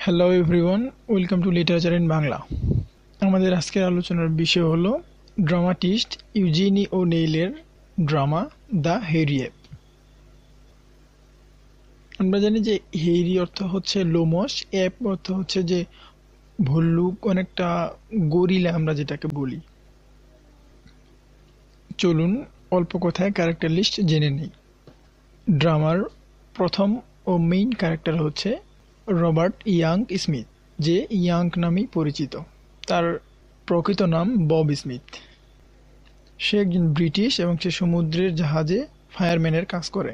Hello everyone, welcome to literature in Bangla. আমাদের আজকের আলোচনার বিষয় হলো ড্রামাটিস্ট ইউজিনি ওনেইলের ড্রামা দ্য হেরিয়েপ। আমরা জানি যে হেরি অর্থ হচ্ছে লোমশ, অ্যাপ অর্থ হচ্ছে যে ভল্লুক, অনেকটা গরিলা আমরা যেটাকে বলি। চলুন অল্প কথায় ক্যারেক্টার লিস্ট জেনে নিই। ড্রামার প্রথম ও মেইন ক্যারেক্টার হচ্ছে রবার্ট ইয়াং স্মিথ, যে ইয়াং নামেই পরিচিত। তার প্রকৃত নাম বব স্মিথ। সে একজন ব্রিটিশ এবং সে সমুদ্রের জাহাজে ফায়ারম্যানের কাজ করে।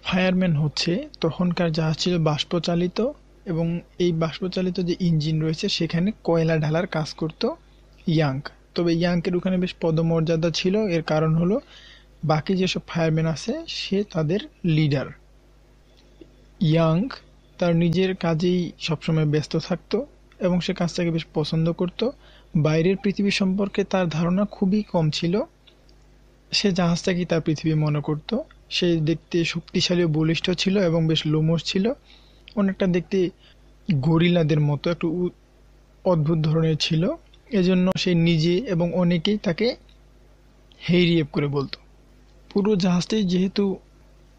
ফায়ারম্যান হচ্ছে তখনকার জাহাজ ছিল বাষ্পচালিত, এবং এই বাষ্পচালিত যে ইঞ্জিন রয়েছে সেখানে কয়লা ঢালার কাজ করত ইয়াং। তবে ইয়াংকের ওখানে বেশ পদমর্যাদা ছিল, এর কারণ হলো বাকি যেসব ফায়ারম্যান আছে সে তাদের লিডার। ইয়াং তার নিজের কাজেই সবসময় ব্যস্ত থাকতো এবং সে কাজটাকে বেশ পছন্দ করত। বাইরের পৃথিবী সম্পর্কে তার ধারণা খুবই কম ছিল। সে জাহাজটাকেই তার পৃথিবী মনে করত। সে দেখতে শক্তিশালী ও বলিষ্ঠ ছিল এবং বেশ লোমশ ছিল, অনেকটা দেখতে গরিলাদের মতো একটু অদ্ভুত ধরনের ছিল। এজন্য সে নিজে এবং অনেকেই তাকে হেইরিয়েপ করে বলতো। পুরো জাহাজটাই যেহেতু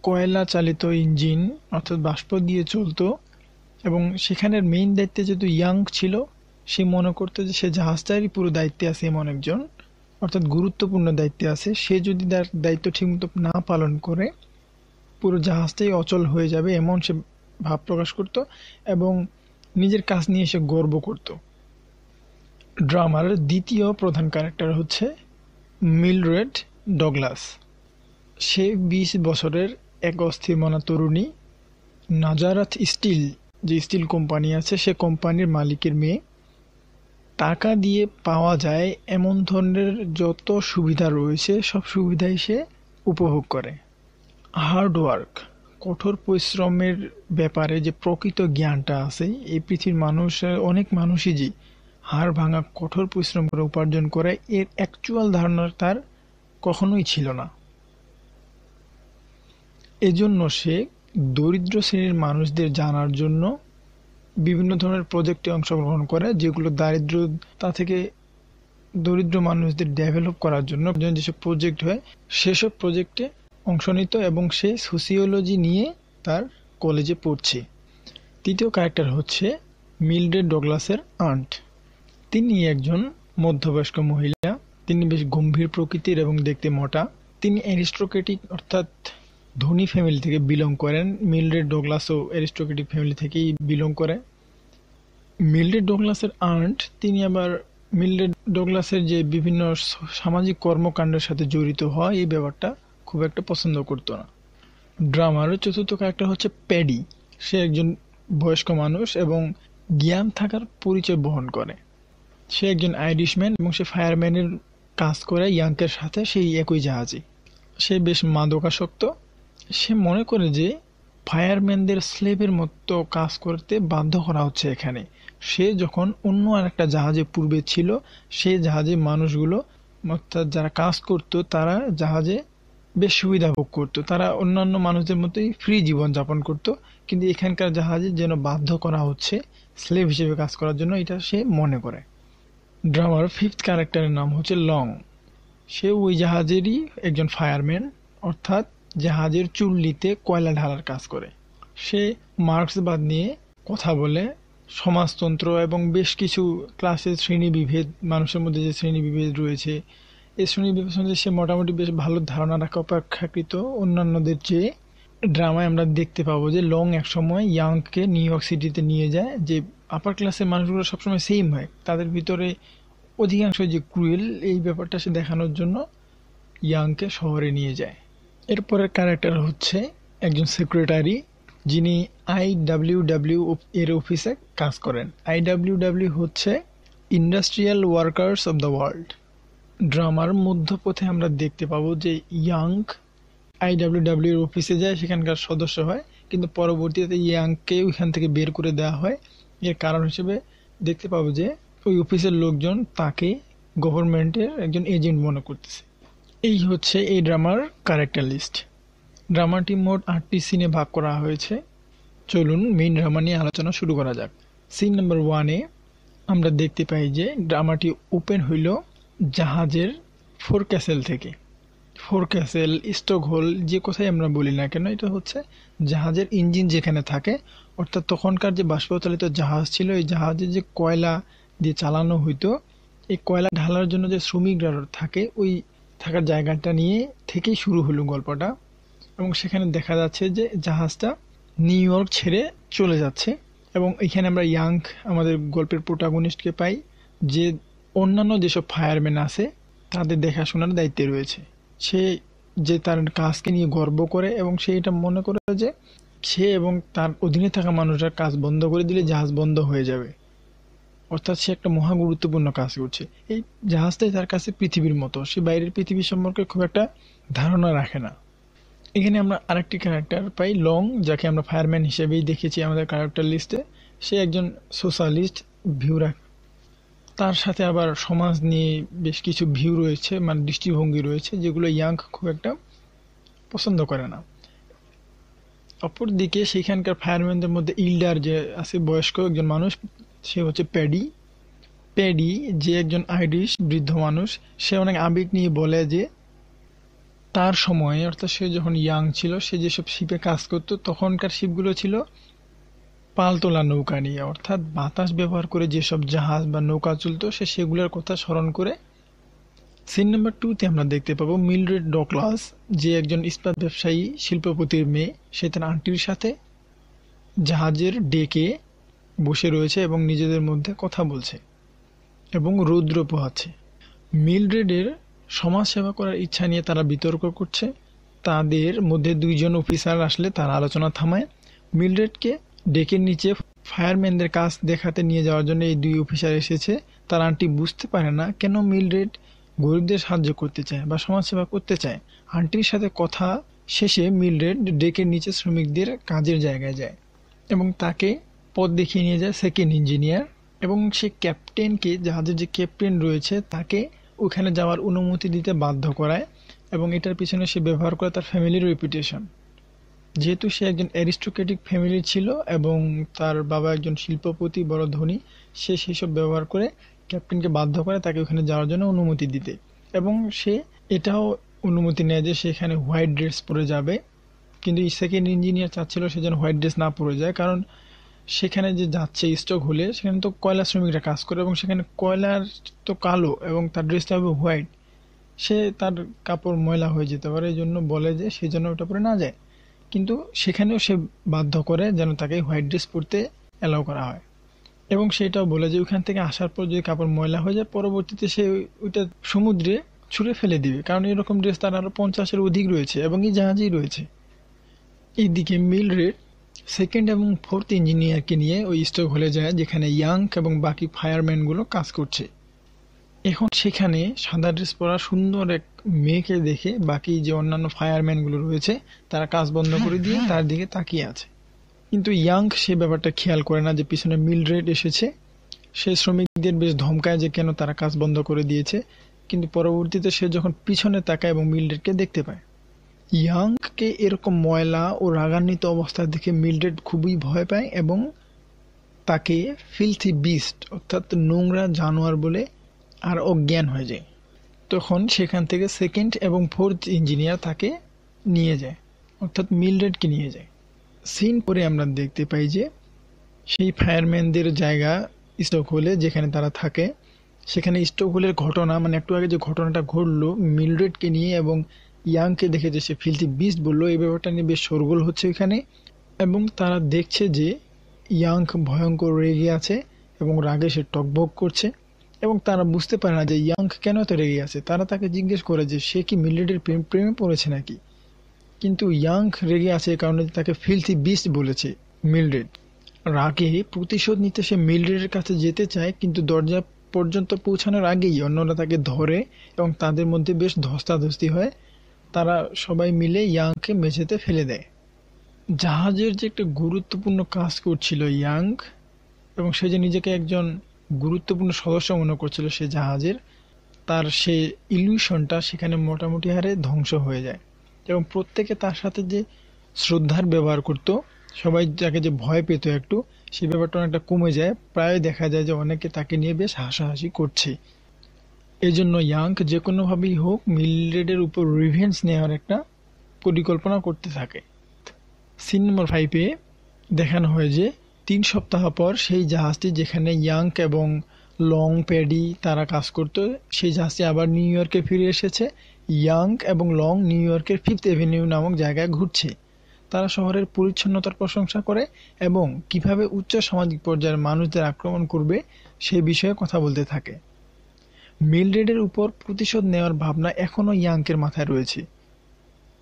কয়লা চালিত ইঞ্জিন অর্থাৎ বাষ্প দিয়ে চলতো, এবং সেখানের মেইন দায়িত্বে যেহেতু ইয়াং ছিল, সে মনে করতো যে সে জাহাজটারই পুরো দায়িত্বে আছে এমন একজন, অর্থাৎ গুরুত্বপূর্ণ দায়িত্বে আছে। সে যদি তার দায়িত্ব ঠিকমতো না পালন করে পুরো জাহাজটাই অচল হয়ে যাবে এমন সে ভাব প্রকাশ করত, এবং নিজের কাজ নিয়ে সে গর্ব করত। ড্রামার দ্বিতীয় প্রধান ক্যারেক্টার হচ্ছে মিলড্রেড ডগলাস। সে ২০ বছরের এক অস্থির মনা তরুণী। নাজারাথ স্টিল, যে স্টিল কোম্পানি আছে সে কোম্পানির মালিকের মেয়ে। টাকা দিয়ে পাওয়া যায় এমন ধরনের যত সুবিধা রয়েছে সব সুবিধাই সে উপভোগ করে। হার্ড ওয়ার্ক, কঠোর পরিশ্রমের ব্যাপারে যে প্রকৃত জ্ঞানটা আছে, এই পৃথিবীর মানুষের অনেক মানুষই যে হাড় ভাঙা কঠোর পরিশ্রম করে উপার্জন করে, এর অ্যাকচুয়াল ধারণা তার কখনোই ছিল না। এজন্য সে দরিদ্র শ্রেণীর মানুষদের জানার জন্য বিভিন্ন ধরনের প্রজেক্টে অংশগ্রহণ করে, যেগুলো দারিদ্রতা থেকে দরিদ্র মানুষদের ডেভেলপ করার জন্য যেসব প্রজেক্ট হয় সেসব প্রজেক্টে অংশ নিত, এবং সে সোসিওলজি নিয়ে তার কলেজে পড়ছে। তৃতীয় ক্যারেক্টার হচ্ছে মিলড্রেড ডগলাসের আন্ট। তিনি একজন মধ্যবয়স্ক মহিলা। তিনি বেশ গম্ভীর প্রকৃতির এবং দেখতে মোটা। তিনি অ্যারিস্টোক্রেটিক অর্থাৎ ধনী ফ্যামিলি থেকে বিলং করেন। মিলড্রেড ডগলাসও অ্যারিস্টোক্রেটিক ফ্যামিলি থেকেই বিলং করে। মিলড্রেড ডগলাসের আন্ট, তিনি আবার মিলড্রেড ডগলাসের যে বিভিন্ন সামাজিক কর্মকাণ্ডের সাথে জড়িত হয় এই ব্যাপারটা খুব একটা পছন্দ করতো না। ড্রামার চতুর্থ ক্যারেক্টার হচ্ছে প্যাডি। সে একজন বয়স্ক মানুষ এবং জ্ঞান থাকার পরিচয় বহন করে। সে একজন আইরিশম্যান এবং সে ফায়ারম্যানের কাজ করে ইয়াংকের সাথে সেই একই জাহাজে। সে বেশ মাদকাসক্ত। সে মনে করে যে ফায়ারম্যানদের স্লেভের মতো কাজ করতে বাধ্য করা হচ্ছে এখানে। সে যখন অন্য আরেকটা জাহাজে পূর্বে ছিল, সেই জাহাজে মানুষগুলো অর্থাৎ যারা কাজ করত তারা জাহাজে বেশ সুবিধা ভোগ করতো, তারা অন্যান্য মানুষদের মতোই ফ্রি জীবন যাপন করত। কিন্তু এখানকার জাহাজে যেন বাধ্য করা হচ্ছে স্লেভ হিসেবে কাজ করার জন্য, এটা সে মনে করে। ড্রামার ফিফথ ক্যারেক্টারের নাম হচ্ছে লং। সে ওই জাহাজেরই একজন ফায়ারম্যান, অর্থাৎ জাহাজের চুল্লিতে কয়লা ঢালার কাজ করে। সে মার্ক্সবাদ নিয়ে কথা বলে, সমাজতন্ত্র এবং বেশ কিছু ক্লাসের শ্রেণীবিভেদ, মানুষের মধ্যে যে শ্রেণীবিভেদ রয়েছে এই শ্রেণীবিভেদ সম্বন্ধে সে মোটামুটি বেশ ভালো ধারণা রাখা অপেক্ষাকৃত অন্যান্যদের চেয়ে। ড্রামায় আমরা দেখতে পাবো যে লং একসময় ইয়াংকে নিউ ইয়র্ক সিটিতে নিয়ে যায়। যে আপার ক্লাসের মানুষগুলো সবসময় সেম হয়, তাদের ভিতরে অধিকাংশ যে ক্রুয়েল, এই ব্যাপারটা সে দেখানোর জন্য ইয়াংকে শহরে নিয়ে যায়। এরপরের ক্যারেক্টার হচ্ছে একজন সেক্রেটারি, যিনি আইডব্লিউডব্লিউ এর অফিসে কাজ করেন। আইডব্লিউডব্লিউ হচ্ছে industrial workers of the world. ড্রামার মধ্যপথে আমরা দেখতে পাবো যে ইয়াং আইডব্লিউডব্লিউ এর অফিসে যায়, সেখানকার সদস্য হয়, কিন্তু পরবর্তীতে ইয়াংকে ওইখান থেকে বের করে দেওয়া হয়। এর কারণ হিসেবে দেখতে পাবো যে ওই অফিসের লোকজন তাকে গভর্নমেন্টের একজন এজেন্ট মনে করতেছে। এই হচ্ছে এই ড্রামার ক্যারেক্টার লিস্ট। ড্রামাটি মোট ৮টি সিনে ভাগ করা হয়েছে। চলুন মেইন ড্রামা নিয়ে আলোচনা শুরু করা যাক। সিন নাম্বার 1-এ আমরা দেখতে পাই যে ড্রামাটি ওপেন হইল জাহাজের ফোরক্যাসেল থেকে। ফোরক্যাসেল, স্টকহোল, যে কথাই আমরা বলি না কেন, এটা হচ্ছে জাহাজের ইঞ্জিন যেখানে থাকে, অর্থাৎ তখনকার যে বাষ্পচালিত জাহাজ ছিল, এই জাহাজে যে কয়লা দিয়ে চালানো হইতো, এই কয়লা ঢালার জন্য যে শ্রমিকরা থাকে, ওই থাকার জায়গাটা নিয়ে থেকেই শুরু হলো গল্পটা। এবং সেখানে দেখা যাচ্ছে যে জাহাজটা নিউ ইয়র্ক ছেড়ে চলে যাচ্ছে এবং এখানে আমরা আমাদের গল্পের প্রোটাগনিস্টকে পাই, যে অন্যান্য যেসব ফায়ারম্যান আছে তাদের দেখাশোনার দায়িত্বে রয়েছে। সে যে তার কাজকে নিয়ে গর্ব করে এবং সে এটা মনে করে যে সে এবং তার অধীনে থাকা মানুষরা কাজ বন্ধ করে দিলে জাহাজ বন্ধ হয়ে যাবে, অর্থাৎ সে একটা মহা গুরুত্বপূর্ণ কাজ করছে। এই জাহাজটাই তার কাছে পৃথিবীর মতো, সে বাইরের পৃথিবী সম্পর্কে খুব একটা ধারণা রাখে না। এখানে আমরা আরেকটি ক্যারেক্টার পাই, লং, যাকে আমরা ফায়ারম্যান হিসেবেই দেখেছি আমাদের ক্যারেক্টার লিস্টে। সে একজন সোশ্যালিস্ট ভিউ রাখে, তার সাথে আবার সমাজ নিয়ে বেশ কিছু ভিউ রয়েছে, মানে দৃষ্টিভঙ্গি রয়েছে, যেগুলো ইয়াং খুব একটা পছন্দ করে না। অপরদিকে সেখানকার ফায়ারম্যানদের মধ্যে ইল্ডার যে আছে, বয়স্ক একজন মানুষ, সে হচ্ছে প্যাডি। প্যাডি যে একজন আইরিশ বৃদ্ধ মানুষ, সে অনেক আবেগ নিয়ে বলে যে তার সময়ে, অর্থাৎ সে যখন ইয়াং ছিল, সে যেসব শিপে কাজ করতো তখনকার শিপগুলো ছিল পালতোলা নৌকা নিয়ে, অর্থাৎ বাতাস ব্যবহার করে যেসব জাহাজ বা নৌকা চলতো, সে সেগুলোর কথা স্মরণ করে। সিন নাম্বার 2-তে আমরা দেখতে পাবো মিলড্রেড ডগলাস, যে একজন ইস্পাত ব্যবসায়ী শিল্পপতির মেয়ে। সে তার আন্টির সাথে জাহাজের ডেকে বসে রয়েছে এবং নিজেদের মধ্যে কথা বলছে এবং রৌদ্র পোহাচ্ছে। মিলড্রেডের সমাজ সেবা করার ইচ্ছা নিয়ে তারা বিতর্ক করছে। তাদের মধ্যে দুইজন অফিসার আসলে তারা আলোচনা থামায়। মিলড্রেডকে ডেকের নিচে ফায়ারম্যানদের কাজ দেখাতে নিয়ে যাওয়ার জন্য এই দুই অফিসার এসেছে। তার আন্টি বুঝতে পারে না কেন মিলড্রেড গরিবদের সাহায্য করতে চায় বা সমাজসেবা করতে চায়। আন্টির সাথে কথা শেষে মিলড্রেড ডেকের নিচে শ্রমিকদের কাজের জায়গায় যায় এবং তাকে পথ দেখিয়ে নিয়ে যায় সেকেন্ড ইঞ্জিনিয়ার, এবং সে ক্যাপ্টেনকে, জাহাজের যে ক্যাপ্টেন রয়েছে, তাকে ওখানে যাওয়ার অনুমতি দিতে বাধ্য করায়। এবং এটার পিছনে সে ব্যবহার করে তার ফ্যামিলির রেপুটেশন। যেহেতু সে একজন অ্যারিস্টোক্রেটিক ফ্যামিলি ছিল এবং তার বাবা একজন শিল্পপতি, বড় ধনী, সে সেসব ব্যবহার করে ক্যাপ্টেনকে বাধ্য করে তাকে ওখানে যাওয়ার জন্য অনুমতি দিতে। এবং সে এটাও অনুমতি নেয় যে সেখানে হোয়াইট ড্রেস পরে যাবে, কিন্তু সেকেন্ড ইঞ্জিনিয়ার চাচ্ছিল সে যেন হোয়াইট ড্রেস না পরে যায়, কারণ সেখানে যে যাচ্ছে স্টক হলে সেখানে তো কয়লা শ্রমিকরা কাজ করে এবং সেখানে কয়লার তো কালো এবং তার ড্রেসটা হবে হোয়াইট, সে তার কাপড় ময়লা হয়ে যেতে পারে, এই জন্য বলে যে সে যেন ওটা পরে না যায়। কিন্তু সেখানেও সে বাধ্য করে যেন তাকে হোয়াইট ড্রেস পরতে অ্যালাউ করা হয়। এবং সেটাও বলে যে ওখান থেকে আসার পর যদি কাপড় ময়লা হয়ে যায়, পরবর্তীতে সে ওইটা সমুদ্রে ছুঁড়ে ফেলে দিবে, কারণ এরকম ড্রেস তার আরো 50-এর অধিক রয়েছে এবং এই জাহাজেই রয়েছে। এইদিকে মিলড্রেড সেকেন্ড এবং ফোর্থ ইঞ্জিনিয়ারকে নিয়ে ওই স্টক হলে যায় যেখানে ইয়াং এবং বাকি ফায়ারম্যানগুলো কাজ করছে। এখন সেখানে সাদা ড্রেস পরা সুন্দর এক মেয়েকে দেখে বাকি যে অন্যান্য ফায়ারম্যানগুলো রয়েছে তারা কাজ বন্ধ করে দিয়ে তার দিকে তাকিয়ে আছে। কিন্তু ইয়াং সে ব্যাপারটা খেয়াল করে না যে পিছনে মিলড্রেড এসেছে। সে শ্রমিকদের বেশ ধমকায় যে কেন তারা কাজ বন্ধ করে দিয়েছে, কিন্তু পরবর্তীতে সে যখন পিছনে তাকায় এবং মিলড্রেডকে দেখতে পায়। ইয়াংকে এরকম ময়লা ও রাগান্বিত অবস্থা দেখে মিলড্রেড খুবই ভয় পায় এবং তাকে ফিলথি বিস্ট, অর্থাৎ নোংরা জানোয়ার বলে আর অজ্ঞান হয়ে যায়। তখন সেখান থেকে সেকেন্ড এবং ফোর্থ ইঞ্জিনিয়ার তাকে নিয়ে যায়, অর্থাৎ মিলড্রেডকে নিয়ে যায়। সিন পরে আমরা দেখতে পাই যে সেই ফায়ারম্যানদের জায়গা স্টকহোলে, যেখানে তারা থাকে, সেখানে স্টকহোলের ঘটনা, মানে একটু আগে যে ঘটনাটা ঘটলো মিলড্রেডকে নিয়ে এবং ইয়াংকে দেখে যে সে ফিলথি বিস্ট বললো, এই ব্যাপারটা নিয়ে বেশ শোরগোল হচ্ছে এখানে। এবং তারা দেখছে যে ইয়াং ভয়ঙ্কর রেগে আছে এবং রাগে সে টকবক করছে এবং তারা বুঝতে পারে না যে ইয়াং কেন এত রেগে আছে। তারা তাকে জিজ্ঞেস করে যে সে কি মিলড্রেডের প্রেমে পড়েছে নাকি, কিন্তু ইয়াং রেগে আছে এই কারণে তাকে ফিলথি বিস্ট বলেছে মিলড্রেড। রাগে প্রতিশোধ নিতে সে মিলড্রেডের কাছে যেতে চায়, কিন্তু দরজা পর্যন্ত পৌঁছানোর আগেই অন্যরা তাকে ধরে এবং তাদের মধ্যে বেশ ধস্তাধস্তি হয়। তারা সবাই মিলে ইয়াংকে মেঝেতে ফেলে দেয়। জাহাজের যে একটা গুরুত্বপূর্ণ কাজ করছিল ইয়াং, এবং সে যে নিজেকে একজন গুরুত্বপূর্ণ সদস্য মনে করছিল সে জাহাজের, তার সে ইলিউশনটা সেখানে মোটামুটি হারে ধ্বংস হয়ে যায় এবং প্রত্যেকে তার সাথে যে শ্রদ্ধার ব্যবহার করত সবাই যাকে যে ভয় পেত একটু, সেই ব্যাপারটা অনেকটা কমে যায়। প্রায় দেখা যায় যে অনেকে তাকে নিয়ে বেশ হাসাহাসি করছে। এজন্য ইয়াং যে কোনোভাবেই হোক মিলরেডের উপর রিভেঞ্জ নেওয়ার একটা পরিকল্পনা করতে থাকে। সিন নম্বর 5-এ দেখানো হয় যে 3 সপ্তাহ পর সেই জাহাজটি যেখানে ইয়াং এবং লং প্যাডি তারা কাজ করত, সেই জাহাজটি আবার নিউ ইয়র্কে ফিরে এসেছে। ইয়াং এবং লং নিউ ইয়র্কের 5th অ্যাভিনিউ নামক জায়গায় ঘুরছে। তারা শহরের পরিচ্ছন্নতার প্রশংসা করে এবং কিভাবে উচ্চ সামাজিক পর্যায়ের মানুষদের আক্রমণ করবে সে বিষয়ে কথা বলতে থাকে। মিলরেডের উপর প্রতিশোধ নেওয়ার ভাবনা এখনও ইয়াংকের মাথায় রয়েছে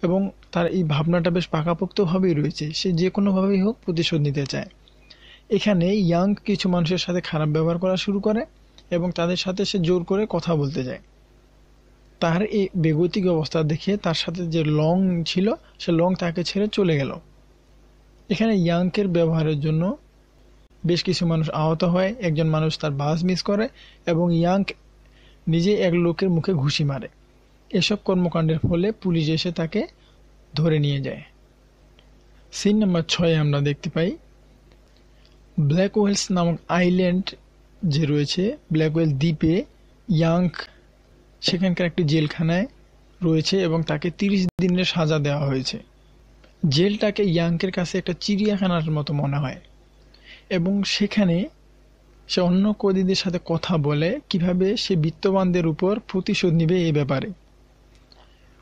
এবং তার এই ভাবনাটা বেশ পাকাপোক্তভাবেই রয়েছে। সে যে কোনোভাবেই হোক প্রতিশোধ নিতে চায়। এখানে ইয়াং কিছু মানুষের সাথে খারাপ ব্যবহার করা শুরু করে এবং তাদের সাথে সে জোর করে কথা বলতে যায়। তার এই বেগতিক অবস্থা দেখে তার সাথে যে লং ছিল, সে লং তাকে ছেড়ে চলে গেল। এখানে ইয়াংকের ব্যবহারের জন্য বেশ কিছু মানুষ আহত হয়, একজন মানুষ তার বাস মিস করে এবং ইয়াং নিজে এক লোকের মুখে ঘুষি মারে। এসব কর্মকাণ্ডের ফলে পুলিশ এসে তাকে ধরে নিয়ে যায়। সিন নাম্বার 6-এ আমরা দেখতে পাই ব্ল্যাক ওয়েলস নামক আইল্যান্ড যে রয়েছে, ব্ল্যাক ওয়েল দ্বীপে ইয়াং সেখানকার একটি জেলখানায় রয়েছে এবং তাকে 30 দিনের সাজা দেওয়া হয়েছে। জেলটাকে ইয়াংকের কাছে একটা চিড়িয়াখানার মতো মনে হয় এবং সেখানে সে অন্য কয়েদিদের সাথে কথা বলে কিভাবে সে বিত্তবানদের উপর প্রতিশোধ নিবে এই ব্যাপারে।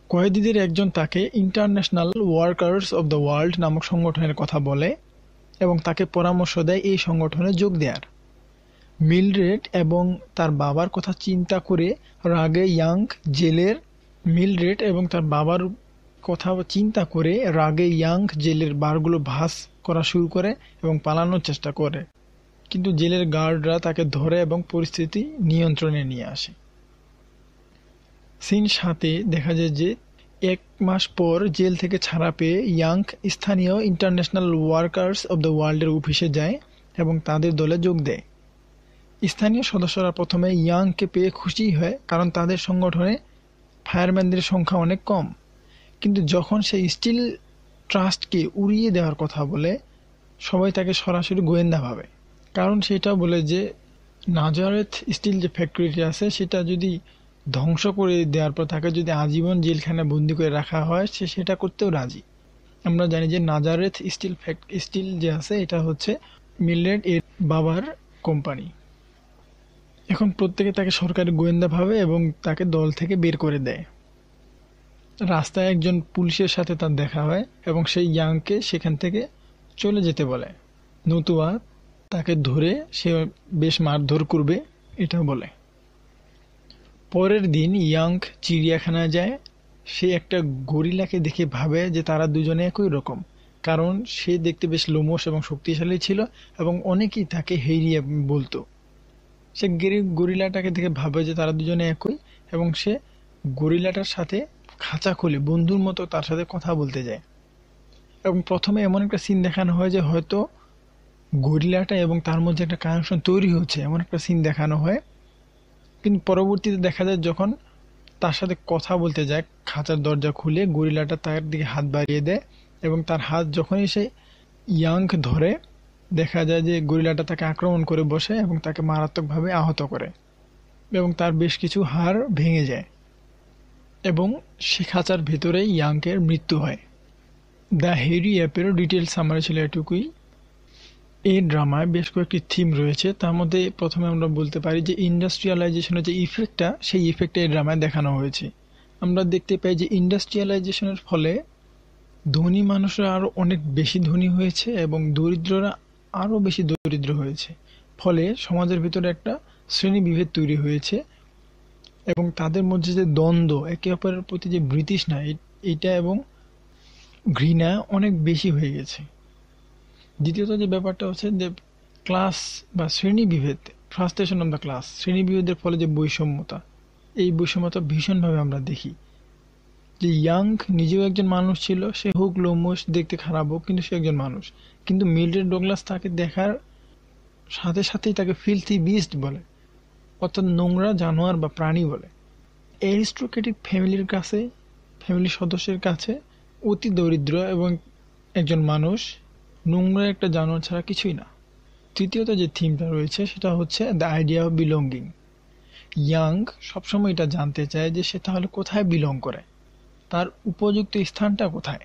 কয়েদিদের একজন তাকে international workers of the world নামক সংগঠনের কথা বলে এবং তাকে পরামর্শ দেয় এই সংগঠনে যোগ দেওয়ার। মিলরেড এবং তার বাবার কথা চিন্তা করে রাগে ইয়াং জেলের মিলরেড এবং তার বাবার কথা চিন্তা করে রাগে ইয়াং জেলের বারগুলো ভাঁজ করা শুরু করে এবং পালানোর চেষ্টা করে, কিন্তু জেলের গার্ডরা তাকে ধরে এবং পরিস্থিতি নিয়ন্ত্রণে নিয়ে আসে। সিন 7-এ দেখা যায় যে 1 মাস পর জেল থেকে ছাড়া পেয়ে ইয়াং স্থানীয় ইন্টারন্যাশনাল ওয়ার্কার্স অব দ্য ওয়ার্ল্ডের অফিসে যায় এবং তাদের দলে যোগ দেয়। স্থানীয় সদস্যরা প্রথমে ইয়াংকে পেয়ে খুশি হয়, কারণ তাদের সংগঠনে ফায়ারম্যানদের সংখ্যা অনেক কম। কিন্তু যখন সে স্টিল ট্রাস্টকে উড়িয়ে দেওয়ার কথা বলে, সবাই তাকে সরাসরি গোয়েন্দা ভাবে। কারণ সেটা বলে যে নাজারেথ স্টিল যে ফ্যাক্টরিটি আছে সেটা যদি ধ্বংস করে দেওয়ার পর তাকে যদি আজীবন জেলখানায় বন্দি করে রাখা হয়, সে সেটা করতেও রাজি। আমরা জানি যে নাজারেথ স্টিল যে আছে এটা হচ্ছে মিলরেড এর বাবার কোম্পানি। এখন প্রত্যেকে তাকে সরকারি গোয়েন্দা ভাবে এবং তাকে দল থেকে বের করে দেয়। রাস্তায় একজন পুলিশের সাথে তার দেখা হয় এবং সেই ইয়াংকে সেখান থেকে চলে যেতে বলে, নতুবা তাকে ধরে সে বেশ মারধর করবে এটা বলে। পরের দিন ইয়াং চিড়িয়াখানায় যায়। সে একটা গরিলাকে দেখে ভাবে যে তারা দুজনে একই রকম, কারণ সে দেখতে বেশ লোমশ এবং শক্তিশালী ছিল এবং অনেকেই তাকে হেরিয়ে বলতো। সে গরিলাটাকে দেখে ভাবে যে তারা দুজনে একই এবং সে গরিলাটার সাথে খাঁচা খুলে বন্ধুর মতো তার সাথে কথা বলতে যায়। এবং প্রথমে এমন একটা সিন দেখানো হয় যে হয়তো গরিলাটা এবং তার মধ্যে একটা কানেকশন তৈরি হচ্ছে, এমন একটা সিন দেখানো হয়। কিন্তু পরবর্তীতে দেখা যায় যখন তার সাথে কথা বলতে যায়, খাঁচার দরজা খুলে গরিলাটা তার দিকে হাত বাড়িয়ে দেয় এবং তার হাত যখনই সে ইয়াং ধরে, দেখা যায় যে গরিলাটা তাকে আক্রমণ করে বসে এবং তাকে মারাত্মকভাবে আহত করে এবং তার বেশ কিছু হাড় ভেঙে যায় এবং সে খাঁচার ভেতরেই ইয়াংকের মৃত্যু হয়। দ্য হেরি অ্যাপেরও ডিটেলস সামারি ছিল এটুকুই। এই ড্রামায় বেশ কয়েকটি থিম রয়েছে, তার মধ্যে প্রথমে আমরা বলতে পারি যে ইন্ডাস্ট্রিয়ালাইজেশনের যে ইফেক্টটা, সেই ইফেক্টটা এই ড্রামায় দেখানো হয়েছে। আমরা দেখতে পাই যে ইন্ডাস্ট্রিয়ালাইজেশনের ফলে ধনী মানুষরা আরও অনেক বেশি ধনী হয়েছে এবং দরিদ্ররা আরও বেশি দরিদ্র হয়েছে। ফলে সমাজের ভিতরে একটা শ্রেণীবিভেদ তৈরি হয়েছে এবং তাদের মধ্যে যে দ্বন্দ্ব, একে অপরের প্রতি যে বিতৃষ্ণা, এইটা এবং ঘৃণা অনেক বেশি হয়ে গেছে। দ্বিতীয়ত যে ব্যাপারটা হচ্ছে যে ক্লাস বা শ্রেণীবিভেদ, ফ্রাস্ট্রেশন অফ দ্য ক্লাস, শ্রেণীবিভেদের ফলে যে বৈষম্যতা, এই বৈষম্যতা ভীষণভাবে আমরা দেখি। যে ইয়াং নিজেও একজন মানুষ ছিল, সে হোক লোমশ, দেখতে খারাপ হোক, কিন্তু সে একজন মানুষ। কিন্তু মিলড্রেড ডগলাস তাকে দেখার সাথে সাথেই তাকে ফিলথি বিস্ট বলে, অর্থাৎ নোংরা জানোয়ার বা প্রাণী বলে। অ্যারিস্টোক্রেটিক ফ্যামিলির কাছে, ফ্যামিলির সদস্যের কাছে অতি দরিদ্র এবং একজন মানুষ নোংরা একটা জানোয়ার ছাড়া কিছুই না। তৃতীয়ত যে থিমটা রয়েছে সেটা হচ্ছে the idea of belonging. Young সবসময় এটা জানতে চায় যে সে তাহলে কোথায় বিলং করে, তার উপযুক্ত স্থানটা কোথায়।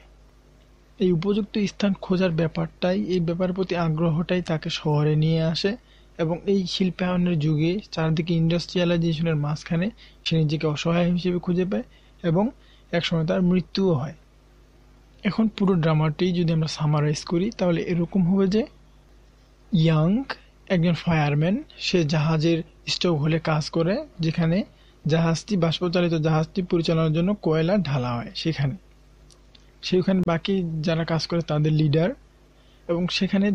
এই উপযুক্ত স্থান খোঁজার ব্যাপারটাই, এই ব্যাপারের প্রতি আগ্রহটাই তাকে শহরে নিয়ে আসে এবং এই শিল্পায়নের যুগে চারদিকে ইন্ডাস্ট্রিয়ালাইজেশনের মাঝখানে সে নিজেকে অসহায় হিসেবে খুঁজে পায় এবং একসময় তার মৃত্যুও হয়। এখন পুরো ড্রামাটি যদি আমরা সামারাইজ করি তাহলে এরকম হবে যে ইয়াং একজন ফায়ারম্যান, সে জাহাজের স্টোক হলে কাজ করে, যেখানে বাষ্পচালিত জাহাজটি পরিচালনার জন্য কয়লা ঢালা হয় সেখানে বাকি যারা কাজ করে তাদের লিডার, এবং সেখানে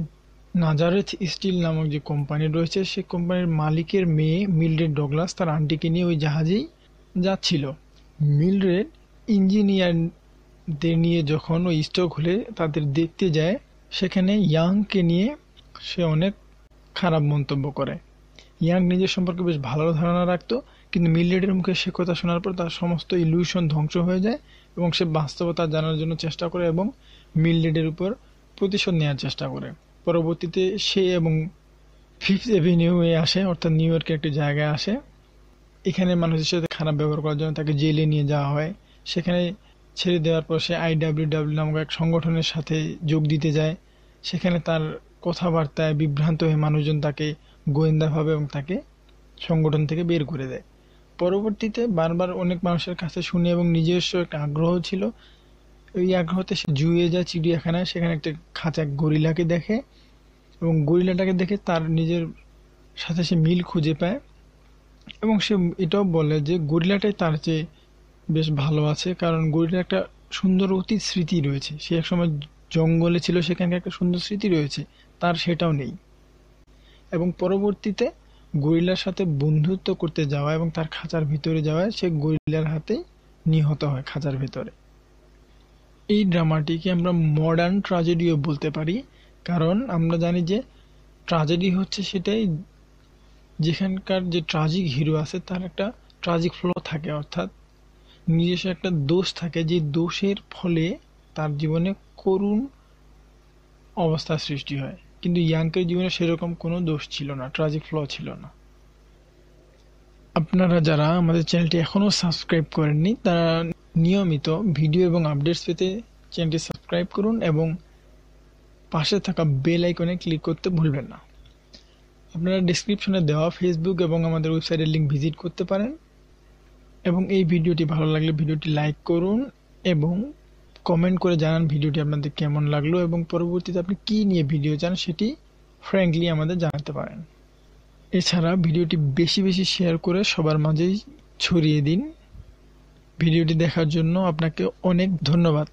নাজারেথ স্টিল নামক যে কোম্পানি রয়েছে সেই কোম্পানির মালিকের মেয়ে মিলড্রেড ডগলাস তার আন্টিকে নিয়ে ওই জাহাজেই যাচ্ছিল। মিলড্রেড ইঞ্জিনিয়ারদের নিয়ে যখন ওই স্টোক হলে তাদের দেখতে যায়, সেখানে ইয়াংকে নিয়ে সে অনেক খারাপ মন্তব্য করে। ইয়াং নিজের সম্পর্কে বেশ ভালো ধারণা রাখতো, কিন্তু মিলড্রেডের মুখে সে কথা শোনার পর তার সমস্ত ইলিউশন ধ্বংস হয়ে যায় এবং সে বাস্তবতা জানার জন্য চেষ্টা করে এবং মিলড্রেডের উপর প্রতিশোধ নেওয়ার চেষ্টা করে। পরবর্তীতে সে এবং ফিফথ এভিনিউয়ে আসে, অর্থাৎ নিউ ইয়র্কের একটি জায়গায় আসে। এখানে মানুষের সাথে খারাপ ব্যবহার করার জন্য তাকে জেলে নিয়ে যাওয়া হয়। সেখানে ছেড়ে দেওয়ার পর সে IWW নামক এক সংগঠনের সাথে যোগ দিতে যায়। সেখানে তার কথাবার্তায় বিভ্রান্ত হয়ে মানুষজন তাকে গোয়েন্দা ভাবে এবং তাকে সংগঠন থেকে বের করে দেয়। পরবর্তীতে বারবার অনেক মানুষের কাছে শুনে এবং নিজস্ব একটা আগ্রহ ছিল, ওই আগ্রহতে সে জুয়ে যায় চিড়িয়াখানায়। সেখানে একটা খাঁচা গরিলাকে দেখে এবং গরিলাটাকে দেখে তার নিজের সাথে সে মিল খুঁজে পায় এবং সে এটাও বলে যে গরিলাটাই তার চেয়ে বেশ ভালো আছে, কারণ গরিলার একটা সুন্দর অতীত স্মৃতি রয়েছে। সে একসময় জঙ্গলে ছিল, সেখানকার একটা সুন্দর স্মৃতি রয়েছে, তার সেটাও নেই। এবং পরবর্তীতে গরিলার সাথে বন্ধুত্ব করতে যাওয়া এবং তার খাঁচার ভিতরে যাওয়ায় সে গরিলার হাতে নিহত হয় খাঁচার ভিতরে। এই ড্রামাটিকে আমরা মডার্ন ট্র্যাজেডিও বলতে পারি, কারণ আমরা জানি যে ট্র্যাজেডি হচ্ছে সেটাই যেখানকার যে ট্রাজিক হিরো আছে তার একটা ট্রাজিক ফ্ল থাকে, অর্থাৎ নিজস্ব একটা দোষ থাকে, যে দোষের ফলে তার জীবনে করুণ অবস্থার সৃষ্টি হয়। কিন্তু ইয়াংকের জীবনে সেরকম কোনো দোষ ছিল না, ট্রাজিক ফ্ল ছিল না। আপনারা যারা আমাদের চ্যানেলটি এখনও সাবস্ক্রাইব করেননি তারা নিয়মিত ভিডিও এবং আপডেটস পেতে চ্যানেলটি সাবস্ক্রাইব করুন এবং পাশে থাকা বেল আইকনে ক্লিক করতে ভুলবেন না। আপনারা ডেসক্রিপশনে দেওয়া ফেসবুক এবং আমাদের ওয়েবসাইটের লিঙ্ক ভিজিট করতে পারেন এবং এই ভিডিওটি ভালো লাগলে ভিডিওটি লাইক করুন এবং কমেন্ট করে জানান ভিডিওটি আপনাদের কেমন লাগলো এবং পরবর্তীতে আপনি কী নিয়ে ভিডিও চান সেটি ফ্র্যাঙ্কলি আমাদের জানাতে পারেন। এছাড়া ভিডিওটি বেশি বেশি শেয়ার করে সবার মাঝেই ছড়িয়ে দিন। ভিডিওটি দেখার জন্য আপনাকে অনেক ধন্যবাদ।